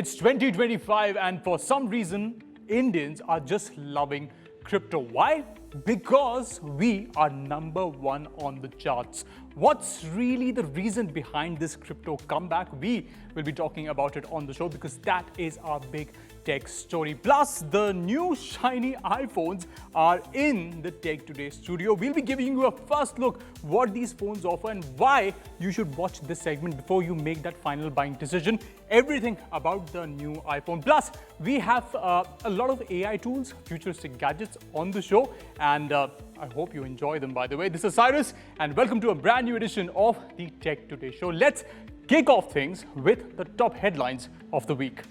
It's 2025 and for some reason, Indians are just loving crypto. Why? Because we are number one on the charts. What's really the reason behind this crypto comeback? We will be talking about it on the show because that is our big tech story. Plus, the new shiny iPhones are in the Tech Today studio. We'll be giving you a first look what these phones offer and why you should watch this segment before you make that final buying decision. Everything about the new iPhone. Plus, we have a lot of AI tools, futuristic gadgets on the show, and I hope you enjoy them, by the way. This is Cyrus, and welcome to a brand new edition of the Tech Today show. Let's kick off things with the top headlines of the week.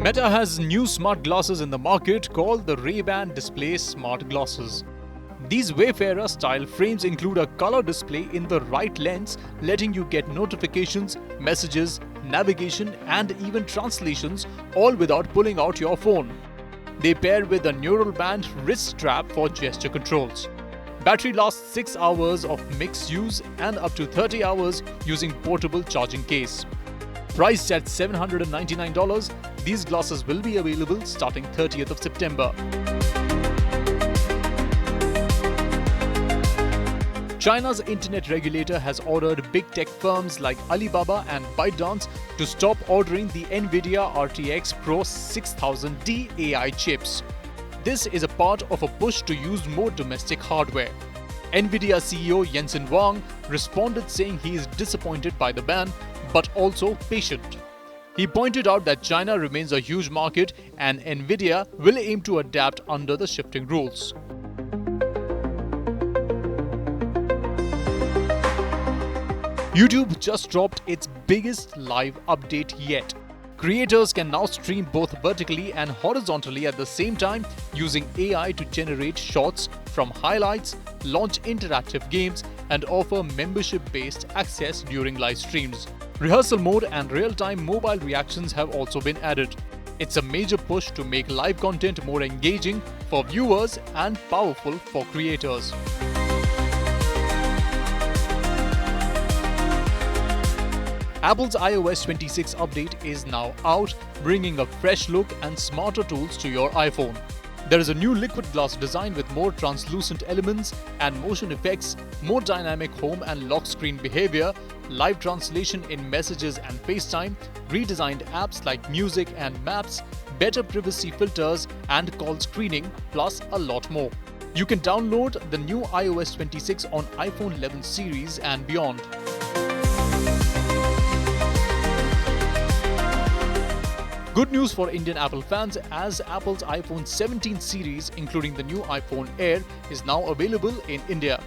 Meta has new smart glasses in the market called the Ray-Ban Display Smart Glasses. These Wayfarer-style frames include a color display in the right lens, letting you get notifications, messages, navigation, and even translations, all without pulling out your phone. They pair with a neural band wrist strap for gesture controls. Battery lasts 6 hours of mixed use and up to 30 hours using portable charging case. Priced at $799, these glasses will be available starting 30th of September. China's internet regulator has ordered big tech firms like Alibaba and ByteDance to stop ordering the NVIDIA RTX Pro 6000D AI chips. This is a part of a push to use more domestic hardware. NVIDIA CEO Jensen Huang responded saying he is disappointed by the ban, but also patient. He pointed out that China remains a huge market and NVIDIA will aim to adapt under the shifting rules. YouTube just dropped its biggest live update yet. Creators can now stream both vertically and horizontally at the same time using AI to generate shots from highlights, launch interactive games, and offer membership-based access during live streams. Rehearsal mode and real-time mobile reactions have also been added. It's a major push to make live content more engaging for viewers and powerful for creators. Apple's iOS 26 update is now out, bringing a fresh look and smarter tools to your iPhone. There is a new liquid glass design with more translucent elements and motion effects, more dynamic home and lock screen behavior, live translation in messages and FaceTime, redesigned apps like music and maps, better privacy filters and call screening, plus a lot more. You can download the new iOS 26 on iPhone 11 series and beyond. Good news for Indian Apple fans as Apple's iPhone 17 series, including the new iPhone Air, is now available in India.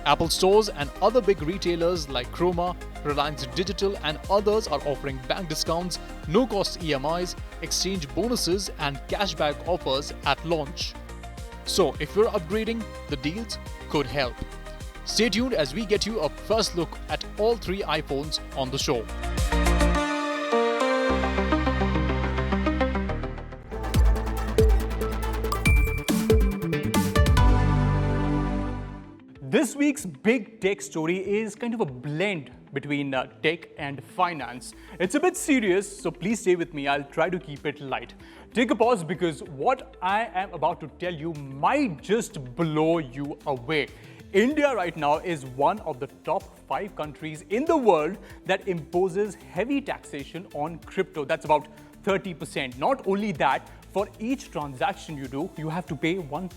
Apple stores and other big retailers like Chroma, Reliance Digital and others are offering bank discounts, no-cost EMIs, exchange bonuses and cashback offers at launch. So if you're upgrading, the deals could help. Stay tuned as we get you a first look at all three iPhones on the show. This week's big tech story is kind of a blend between tech and finance. It's a bit serious, so please stay with me. I'll try to keep it light. Take a pause because what I am about to tell you might just blow you away. India right now is one of the top 5 countries in the world that imposes heavy taxation on crypto. That's about 30%. Not only that, for each transaction you do, you have to pay 1%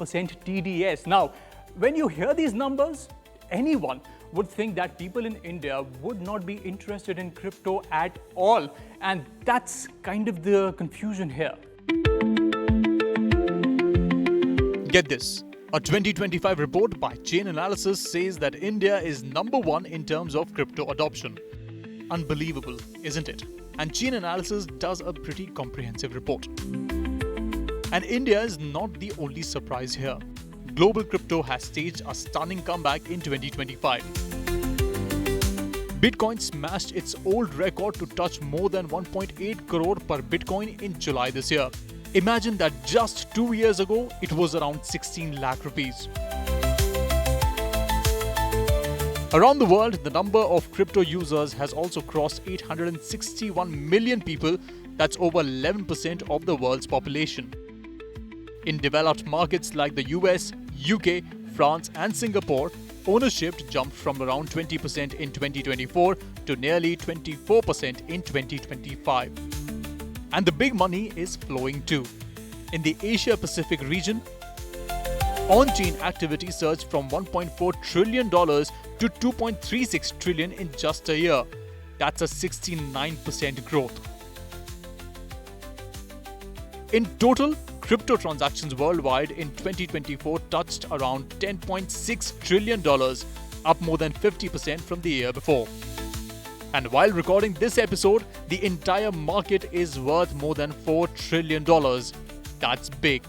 TDS. Now, when you hear these numbers, anyone would think that people in India would not be interested in crypto at all. And that's kind of the confusion here. Get this. A 2025 report by Chain Analysis says that India is number 1 in terms of crypto adoption. Unbelievable, isn't it? And Chain Analysis does a pretty comprehensive report. And India is not the only surprise here. Global crypto has staged a stunning comeback in 2025. Bitcoin smashed its old record to touch more than 1.8 crore per Bitcoin in July this year. Imagine that just 2 years ago, it was around 16 lakh rupees. Around the world, the number of crypto users has also crossed 861 million people. That's over 11% of the world's population. In developed markets like the US, UK, France and Singapore, ownership jumped from around 20% in 2024 to nearly 24% in 2025. And the big money is flowing too. In the Asia-Pacific region, on-chain activity surged from $1.4 trillion to $2.36 trillion in just a year. That's a 69% growth. In total, crypto transactions worldwide in 2024 touched around $10.6 trillion, up more than 50% from the year before. And while recording this episode, the entire market is worth more than $4 trillion. That's big.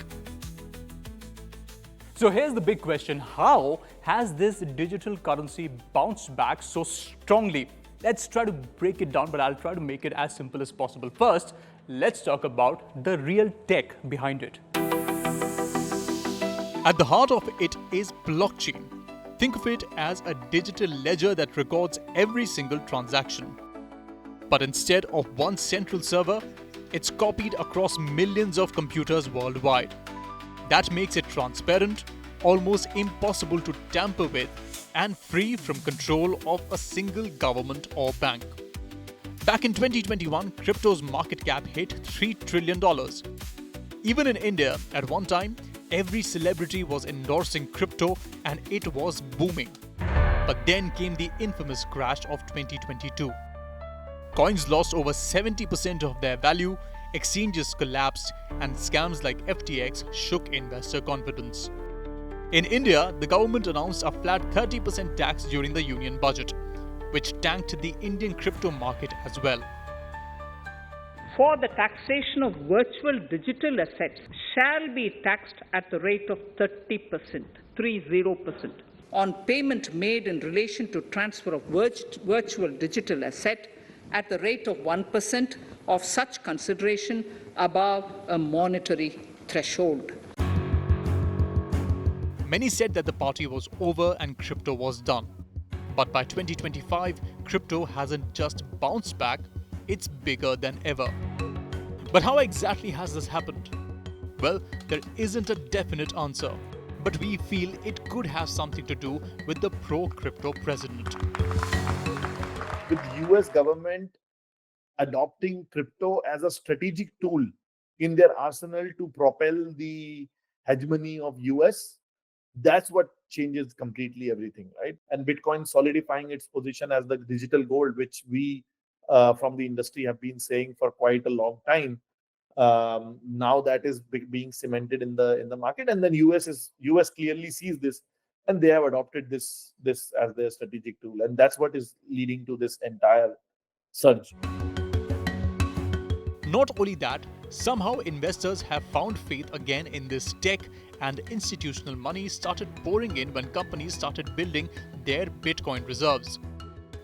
So here's the big question. How has this digital currency bounced back so strongly? Let's try to break it down, but I'll try to make it as simple as possible. First, let's talk about the real tech behind it. At the heart of it is blockchain. Think of it as a digital ledger that records every single transaction. But instead of one central server, it's copied across millions of computers worldwide. That makes it transparent, almost impossible to tamper with, and free from control of a single government or bank. Back in 2021, crypto's market cap hit $3 trillion. Even in India, at one time, every celebrity was endorsing crypto and it was booming. But then came the infamous crash of 2022. Coins lost over 70% of their value, exchanges collapsed, and scams like FTX shook investor confidence. In India, the government announced a flat 30% tax during the union budget, which tanked the Indian crypto market as well. For the taxation of virtual digital assets shall be taxed at the rate of 30%, 30%, on payment made in relation to transfer of virtual digital asset at the rate of 1% of such consideration above a monetary threshold. Many said that the party was over and crypto was done. But by 2025, crypto hasn't just bounced back, it's bigger than ever. But how exactly has this happened? Well, there isn't a definite answer, but we feel it could have something to do with the pro-crypto president. With the US government adopting crypto as a strategic tool in their arsenal to propel the hegemony of US, that's what changes completely everything, right? And Bitcoin solidifying its position as the digital gold, which we from the industry have been saying for quite a long time. Now that is being cemented in the market, and then US clearly sees this, and they have adopted this as their strategic tool, and that's what is leading to this entire surge. Not only that, somehow investors have found faith again in this tech, and institutional money started pouring in when companies started building their Bitcoin reserves.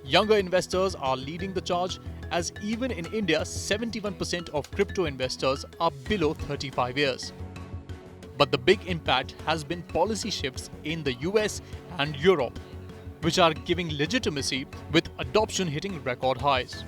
Younger investors are leading the charge, as even in India, 71% of crypto investors are below 35 years. But the big impact has been policy shifts in the US and Europe, which are giving legitimacy, with adoption hitting record highs.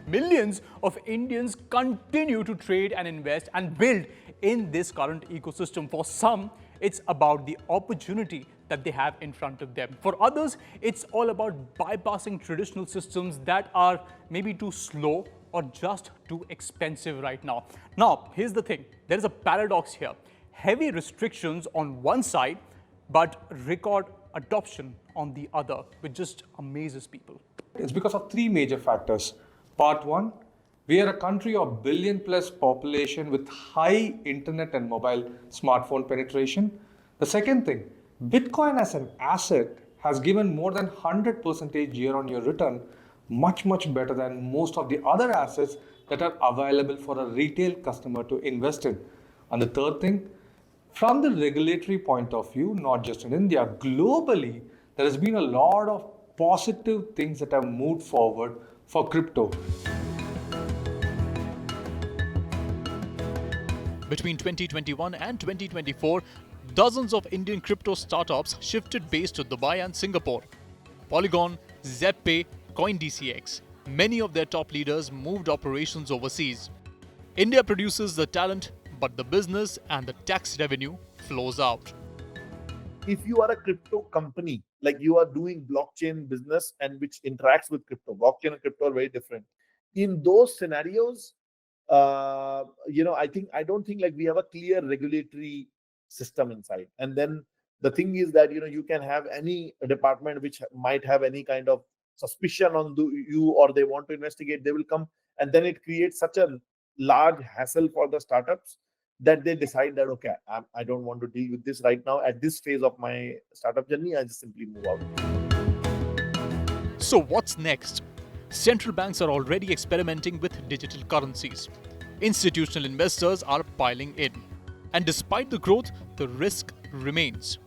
Millions of Indians continue to trade and invest and build in this current ecosystem. For some, it's about the opportunity that they have in front of them. For others, it's all about bypassing traditional systems that are maybe too slow or just too expensive right now. Now, here's the thing. There is a paradox here. Heavy restrictions on one side, but record adoption on the other, which just amazes people. It's because of three major factors. Part one, we are a country of billion-plus population with high internet and mobile smartphone penetration. The second thing, Bitcoin as an asset has given more than 100% year-on-year return, much better than most of the other assets that are available for a retail customer to invest in. And the third thing, from the regulatory point of view, not just in India, globally, there has been a lot of positive things that have moved forward for crypto. Between 2021 and 2024, dozens of Indian crypto startups shifted base to Dubai and Singapore. Polygon, ZepPay, CoinDCX. Many of their top leaders moved operations overseas. India produces the talent, but the business and the tax revenue flows out. If you are a crypto company, like you are doing blockchain business and which interacts with crypto, blockchain and crypto are very different. In those scenarios, I don't think like we have a clear regulatory system inside. And then the thing is that you can have any department which might have any kind of suspicion on you, or they want to investigate, they will come, and then it creates such a large hassle for the startups that they decide that okay, I don't want to deal with this right now at this phase of my startup journey. I just simply move out. So what's next? Central banks are already experimenting with digital currencies. Institutional investors are piling in. And despite the growth, the risk remains.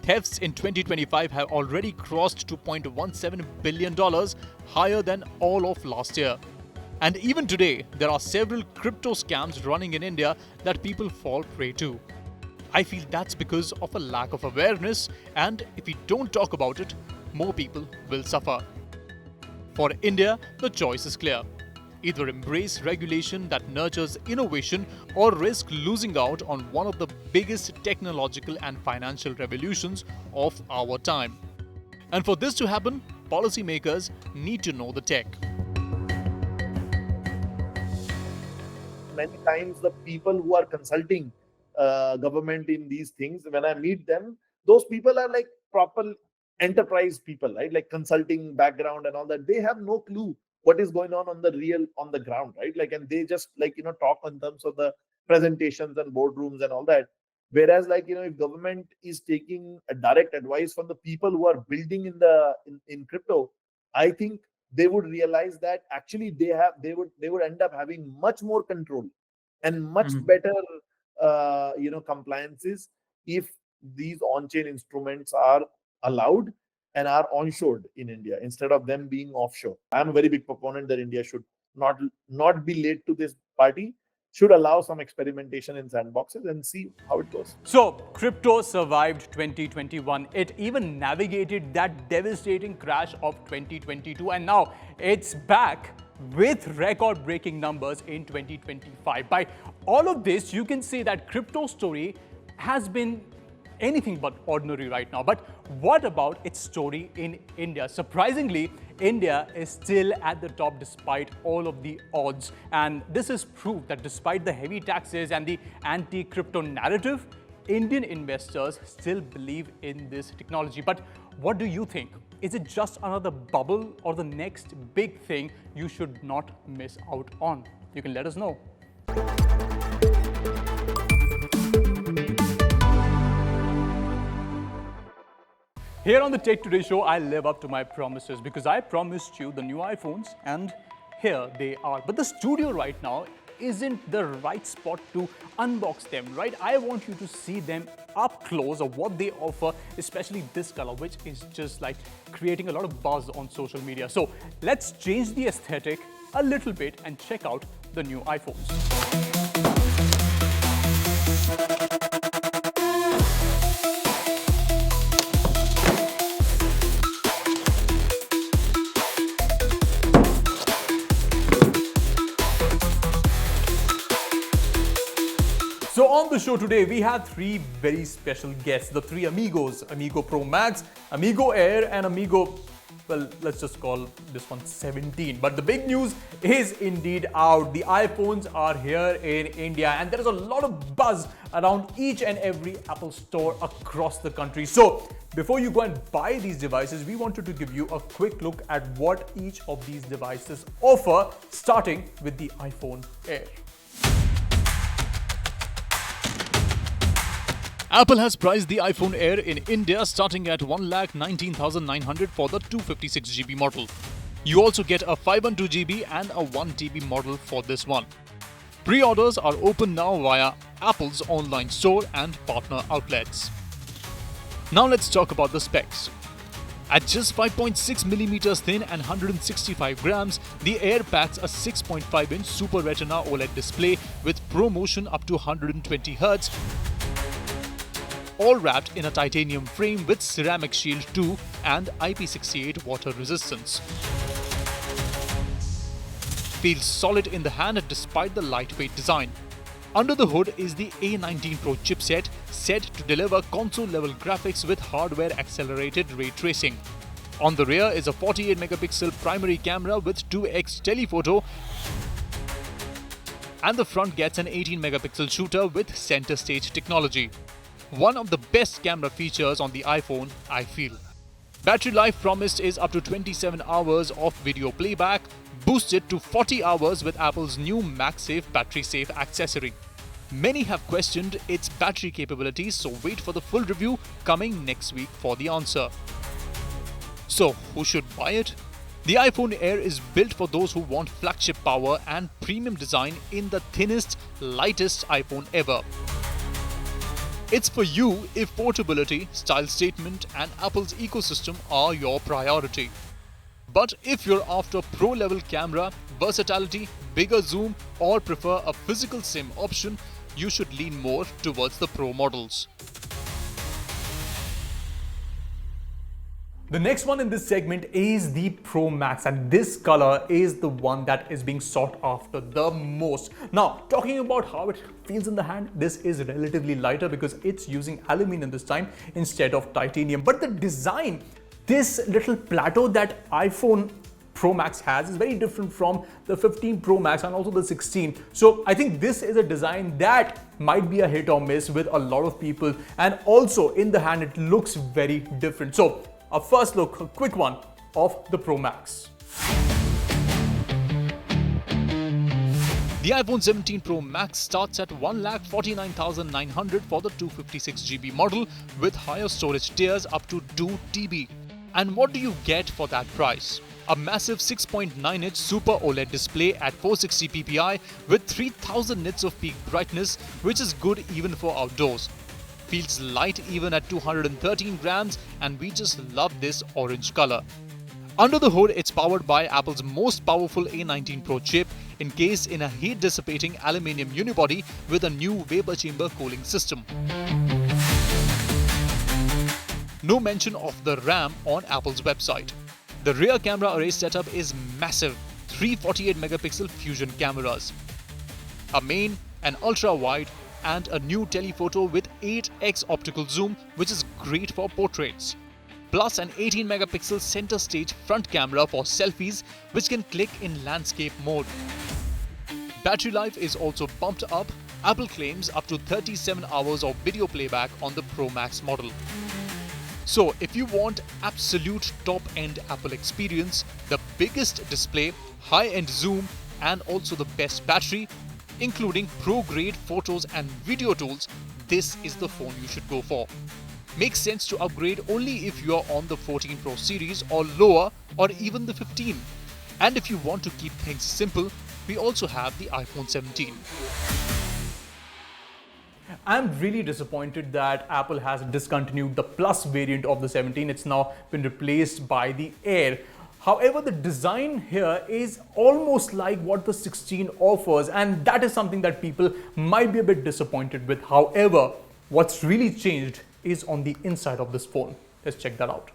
Thefts in 2025 have already crossed $2.17 billion, higher than all of last year. And even today, there are several crypto scams running in India that people fall prey to. I feel that's because of a lack of awareness, and if we don't talk about it, more people will suffer. For India, the choice is clear. Either embrace regulation that nurtures innovation or risk losing out on one of the biggest technological and financial revolutions of our time. And for this to happen, policymakers need to know the tech. Many times the people who are consulting government in these things, when I meet them, those people are like proper enterprise people, right? Like consulting background and all that. They have no clue what is going on the ground, right? Like, and they just talk in terms of the presentations and boardrooms and all that. Whereas if government is taking a direct advice from the people who are building in crypto, I think they would realize that actually they would end up having much more control and much better compliances if these on-chain instruments are allowed and are onshored in India instead of them being offshore. I'm a very big proponent that India should not be late to this party, should allow some experimentation in sandboxes and see how it goes. So, crypto survived 2021. It even navigated that devastating crash of 2022, and now it's back with record-breaking numbers in 2025. By all of this, you can say that crypto story has been anything but ordinary right now. But what about its story in India? Surprisingly, India is still at the top despite all of the odds. And this is proof that despite the heavy taxes and the anti-crypto narrative, Indian investors still believe in this technology. But what do you think? Is it just another bubble or the next big thing you should not miss out on? You can let us know. Here on the Tech Today show, I live up to my promises because I promised you the new iPhones and here they are. But the studio right now isn't the right spot to unbox them, right? I want you to see them up close of what they offer, especially this color, which is just like creating a lot of buzz on social media. So let's change the aesthetic a little bit and check out the new iPhones. So on the show today, we have three very special guests, the three amigos, Amigo Pro Max, Amigo Air and Amigo, well, let's just call this one 17. But the big news is indeed out. The iPhones are here in India and there is a lot of buzz around each and every Apple store across the country. So before you go and buy these devices, we wanted to give you a quick look at what each of these devices offer, starting with the iPhone Air. Apple has priced the iPhone Air in India starting at 1,19,900 for the 256GB model. You also get a 512GB and a 1TB model for this one. Pre-orders are open now via Apple's online store and partner outlets. Now let's talk about the specs. At just 5.6 millimeters thin and 165 grams, the Air packs a 6.5-inch Super Retina OLED display with ProMotion up to 120 Hz, all wrapped in a titanium frame with Ceramic Shield 2 and IP68 water resistance. Feels solid in the hand despite the lightweight design. Under the hood is the A19 Pro chipset, set to deliver console-level graphics with hardware-accelerated ray tracing. On the rear is a 48-megapixel primary camera with 2x telephoto, and the front gets an 18-megapixel shooter with center stage technology. One of the best camera features on the iPhone, I feel. Battery life promised is up to 27 hours of video playback, boosted to 40 hours with Apple's new MagSafe battery safe accessory. Many have questioned its battery capabilities, so wait for the full review coming next week for the answer. So, who should buy it? The iPhone Air is built for those who want flagship power and premium design in the thinnest, lightest iPhone ever. It's for you if portability, style statement, and Apple's ecosystem are your priority. But if you're after pro-level camera, versatility, bigger zoom, or prefer a physical SIM option, you should lean more towards the Pro models. The next one in this segment is the Pro Max, and this color is the one that is being sought after the most. Now, talking about how it feels in the hand, this is relatively lighter because it's using aluminum this time instead of titanium. But the design, this little plateau that iPhone Pro Max has is very different from the 15 Pro Max and also the 16. So I think this is a design that might be a hit or miss with a lot of people, and also in the hand it looks very different. So a first look, a quick one of the Pro Max. The iPhone 17 Pro Max starts at 1,49,900 for the 256GB model with higher storage tiers up to 2 TB. And what do you get for that price? A massive 6.9-inch Super OLED display at 460 ppi with 3000 nits of peak brightness, which is good even for outdoors. Feels light even at 213 grams, and we just love this orange color. Under the hood, it's powered by Apple's most powerful A19 Pro chip, encased in a heat-dissipating aluminium unibody with a new vapor chamber cooling system. No mention of the RAM on Apple's website. The rear camera array setup is massive, 3 48-megapixel fusion cameras, a main, an ultra-wide, and a new telephoto with 8x optical zoom, which is great for portraits. Plus an 18-megapixel center stage front camera for selfies, which can click in landscape mode. Battery life is also bumped up. Apple claims up to 37 hours of video playback on the Pro Max model. So if you want absolute top-end Apple experience, the biggest display, high-end zoom, and also the best battery, including pro-grade photos and video tools, this is the phone you should go for. Makes sense to upgrade only if you are on the 14 Pro series or lower, or even the 15. And if you want to keep things simple, we also have the iPhone 17. I'm really disappointed that Apple has discontinued the Plus variant of the 17. It's now been replaced by the Air. However, the design here is almost like what the 16 offers, and that is something that people might be a bit disappointed with. However, what's really changed is on the inside of this phone. Let's check that out.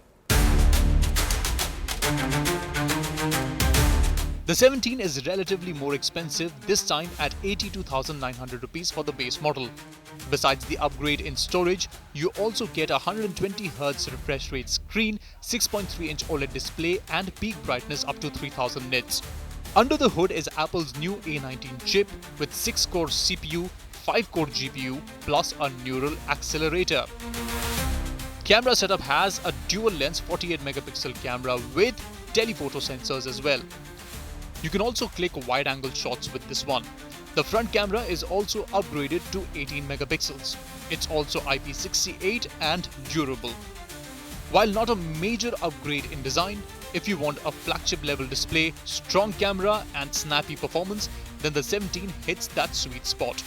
The 17 is relatively more expensive, this time at 82,900 rupees for the base model. Besides the upgrade in storage, you also get a 120Hz refresh rate screen, 6.3-inch OLED display, and peak brightness up to 3000 nits. Under the hood is Apple's new A19 chip with 6-core CPU, 5-core GPU, plus a neural accelerator. Camera setup has a dual-lens 48-megapixel camera with telephoto sensors as well. You can also click wide-angle shots with this one. The front camera is also upgraded to 18 megapixels. It's also IP68 and durable. While not a major upgrade in design, if you want a flagship level display, strong camera and snappy performance, then the 17 hits that sweet spot.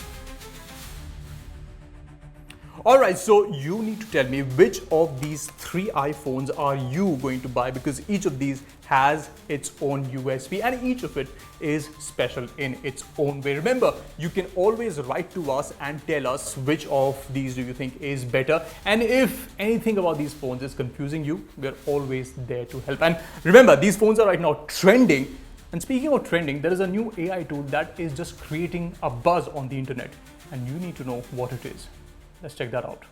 Alright, so you need to tell me which of these three iPhones are you going to buy, because each of these has its own USP and each of it is special in its own way. Remember, you can always write to us and tell us which of these do you think is better, and if anything about these phones is confusing you, we're always there to help. And remember, these phones are right now trending. And speaking of trending, there is a new AI tool that is just creating a buzz on the internet, and you need to know what it is. Let's check that out.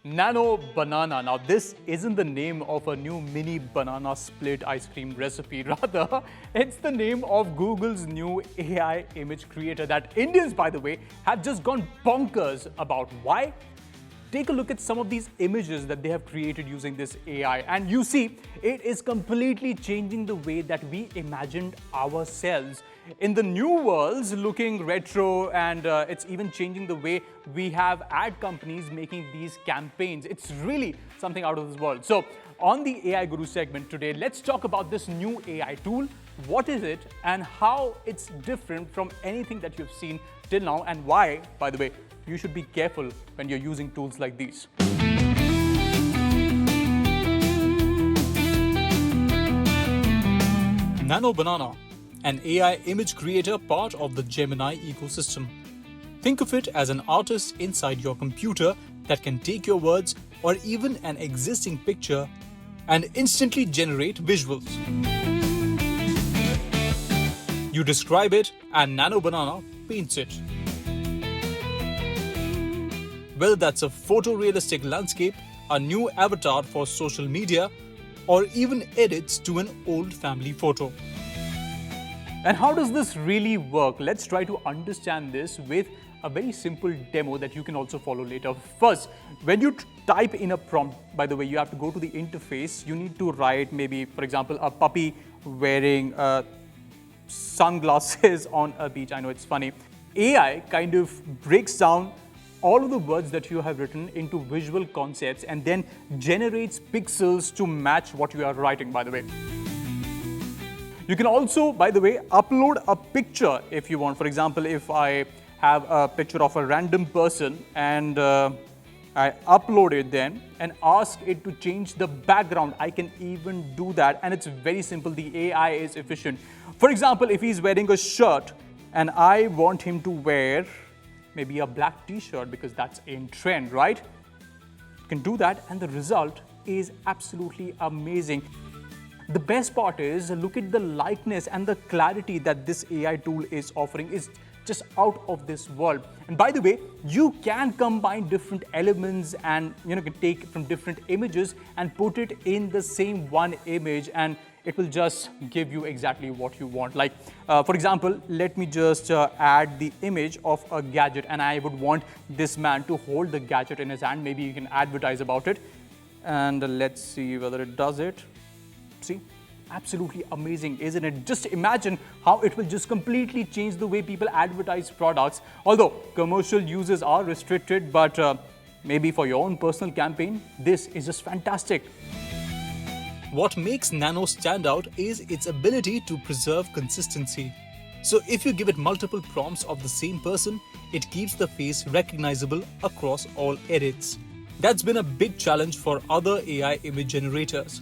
Nano Banana. Now, this isn't the name of a new mini banana split ice cream recipe. Rather, it's the name of Google's new AI image creator that Indians, by the way, have just gone bonkers about. Why? Take a look at some of these images that they have created using this AI, and you see it is completely changing the way that we imagined ourselves in the new worlds, looking retro, and it's even changing the way we have ad companies making these campaigns. It's really something out of this world. So on the AI Guru segment today, let's talk about this new AI tool. What is it and how it's different from anything that you've seen till now, and why, by the way, you should be careful when you're using tools like these. Nano Banana, an AI image creator part of the Gemini ecosystem. Think of it as an artist inside your computer that can take your words or even an existing picture and instantly generate visuals. You describe it and Nano Banana paints it. Whether that's a photorealistic landscape, a new avatar for social media, or even edits to an old family photo. And how does this really work? Let's try to understand this with a very simple demo that you can also follow later. First, when you type in a prompt, by the way, you have to go to the interface. You need to write maybe, for example, a puppy wearing sunglasses on a beach. I know it's funny. AI kind of breaks down all of the words that you have written into visual concepts and then generates pixels to match what you are writing, by the way. You can also, by the way, upload a picture if you want. For example, if I have a picture of a random person and I upload it then and ask it to change the background, I can even do that, and it's very simple. The AI is efficient. For example, if he's wearing a shirt and I want him to wear maybe a black t-shirt because that's in trend, right? You can do that and the result is absolutely amazing. The best part is, look at the likeness and the clarity that this AI tool is offering is just out of this world. And by the way, you can combine different elements and can take from different images and put it in the same one image, and it will just give you exactly what you want. Like, for example, let me just add the image of a gadget, and I would want this man to hold the gadget in his hand. Maybe you can advertise about it. And let's see whether it does it. See? Absolutely amazing, isn't it? Just imagine how it will just completely change the way people advertise products. Although commercial uses are restricted, but maybe for your own personal campaign, this is just fantastic. What makes Nano stand out is its ability to preserve consistency. So if you give it multiple prompts of the same person, it keeps the face recognizable across all edits. That's been a big challenge for other AI image generators.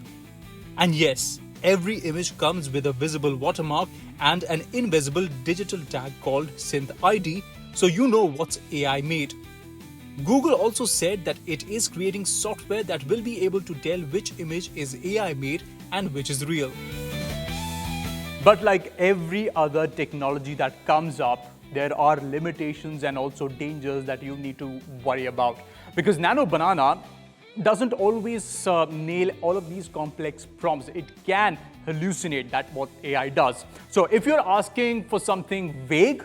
And yes, every image comes with a visible watermark and an invisible digital tag called Synth ID, so you know what's AI made. Google also said that it is creating software that will be able to tell which image is AI made and which is real. But like every other technology that comes up, there are limitations and also dangers that you need to worry about. Because Nano Banana doesn't always nail all of these complex prompts. It can hallucinate. That's what AI does. So if you're asking for something vague,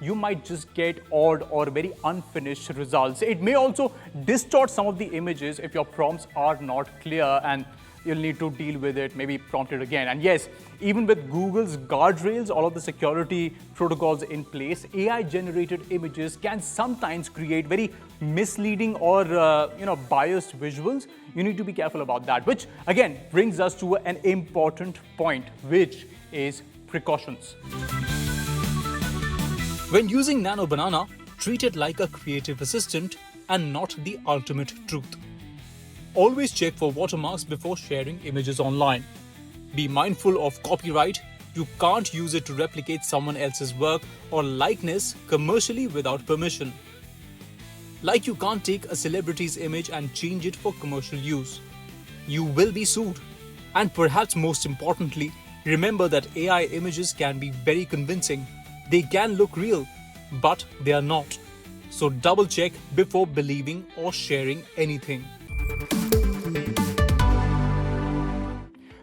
you might just get odd or very unfinished results. It may also distort some of the images if your prompts are not clear, and you'll need to deal with it, maybe prompt it again. And yes, even with Google's guardrails, all of the security protocols in place, AI-generated images can sometimes create very misleading or biased visuals. You need to be careful about that, which again brings us to an important point, which is precautions. When using Nano Banana, treat it like a creative assistant and not the ultimate truth. Always check for watermarks before sharing images online. Be mindful of copyright. You can't use it to replicate someone else's work or likeness commercially without permission. Like you can't take a celebrity's image and change it for commercial use. You will be sued. And perhaps most importantly, remember that AI images can be very convincing. They can look real, but they are not. So double check before believing or sharing anything.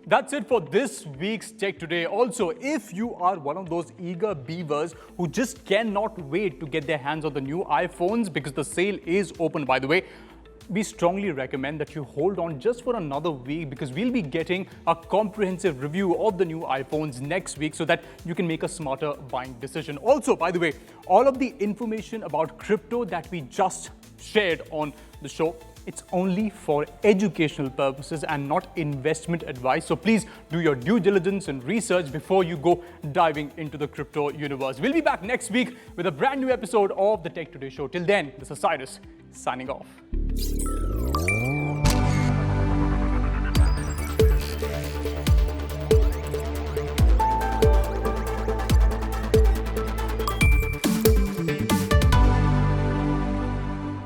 That's it for this week's Tech Today. Also, if you are one of those eager beavers who just cannot wait to get their hands on the new iPhones because the sale is open, by the way, we strongly recommend that you hold on just for another week because we'll be getting a comprehensive review of the new iPhones next week so that you can make a smarter buying decision. Also, by the way, all of the information about crypto that we just shared on the show, it's only for educational purposes and not investment advice. So please do your due diligence and research before you go diving into the crypto universe. We'll be back next week with a brand new episode of the Tech Today Show. Till then, this is Cyrus signing off.